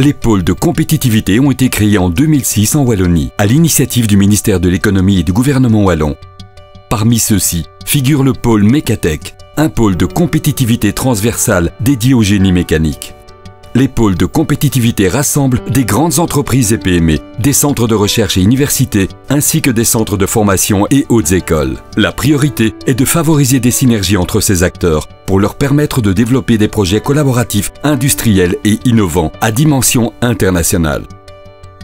Les pôles de compétitivité ont été créés en 2006 en Wallonie, à l'initiative du ministère de l'économie et du gouvernement wallon. Parmi ceux-ci figure le pôle Mécatech, un pôle de compétitivité transversale dédié au génie mécanique. Les pôles de compétitivité rassemblent des grandes entreprises et PME, des centres de recherche et universités, ainsi que des centres de formation et hautes écoles. La priorité est de favoriser des synergies entre ces acteurs pour leur permettre de développer des projets collaboratifs, industriels et innovants à dimension internationale.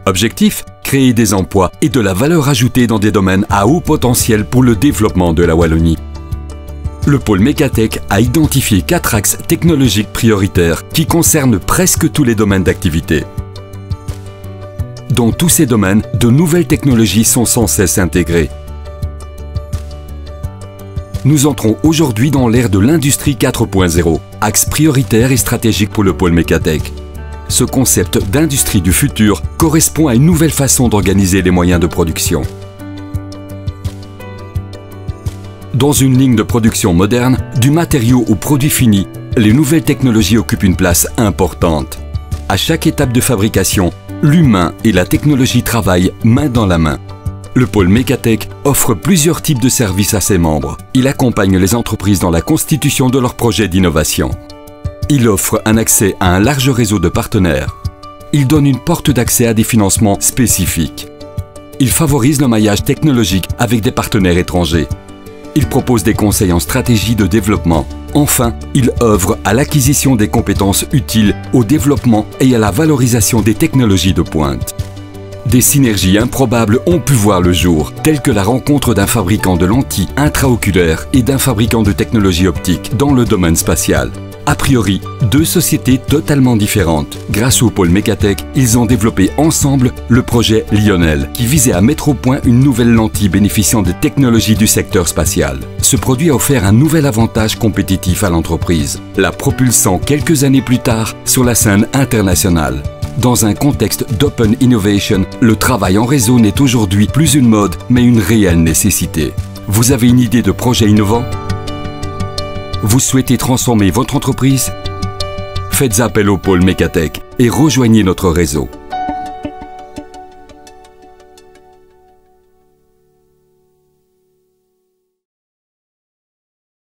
Objectif : créer des emplois et de la valeur ajoutée dans des domaines à haut potentiel pour le développement de la Wallonie. Le pôle Mécatech a identifié 4 axes technologiques prioritaires qui concernent presque tous les domaines d'activité. Dans tous ces domaines, de nouvelles technologies sont sans cesse intégrées. Nous entrons aujourd'hui dans l'ère de l'industrie 4.0, axe prioritaire et stratégique pour le pôle Mécatech. Ce concept d'industrie du futur correspond à une nouvelle façon d'organiser les moyens de production. Dans une ligne de production moderne, du matériau au produit fini, les nouvelles technologies occupent une place importante. À chaque étape de fabrication, l'humain et la technologie travaillent main dans la main. Le pôle Mécatech offre plusieurs types de services à ses membres. Il accompagne les entreprises dans la constitution de leurs projets d'innovation. Il offre un accès à un large réseau de partenaires. Il donne une porte d'accès à des financements spécifiques. Il favorise le maillage technologique avec des partenaires étrangers. Il propose des conseils en stratégie de développement. Enfin, il œuvre à l'acquisition des compétences utiles au développement et à la valorisation des technologies de pointe. Des synergies improbables ont pu voir le jour, telles que la rencontre d'un fabricant de lentilles intraoculaires et d'un fabricant de technologies optiques dans le domaine spatial. A priori, 2 sociétés totalement différentes. Grâce au pôle Mécatech, ils ont développé ensemble le projet Lionel, qui visait à mettre au point une nouvelle lentille bénéficiant des technologies du secteur spatial. Ce produit a offert un nouvel avantage compétitif à l'entreprise, la propulsant quelques années plus tard sur la scène internationale. Dans un contexte d'open innovation, le travail en réseau n'est aujourd'hui plus une mode, mais une réelle nécessité. Vous avez une idée de projet innovant ? Vous souhaitez transformer votre entreprise ? Faites appel au pôle Mécatech et rejoignez notre réseau.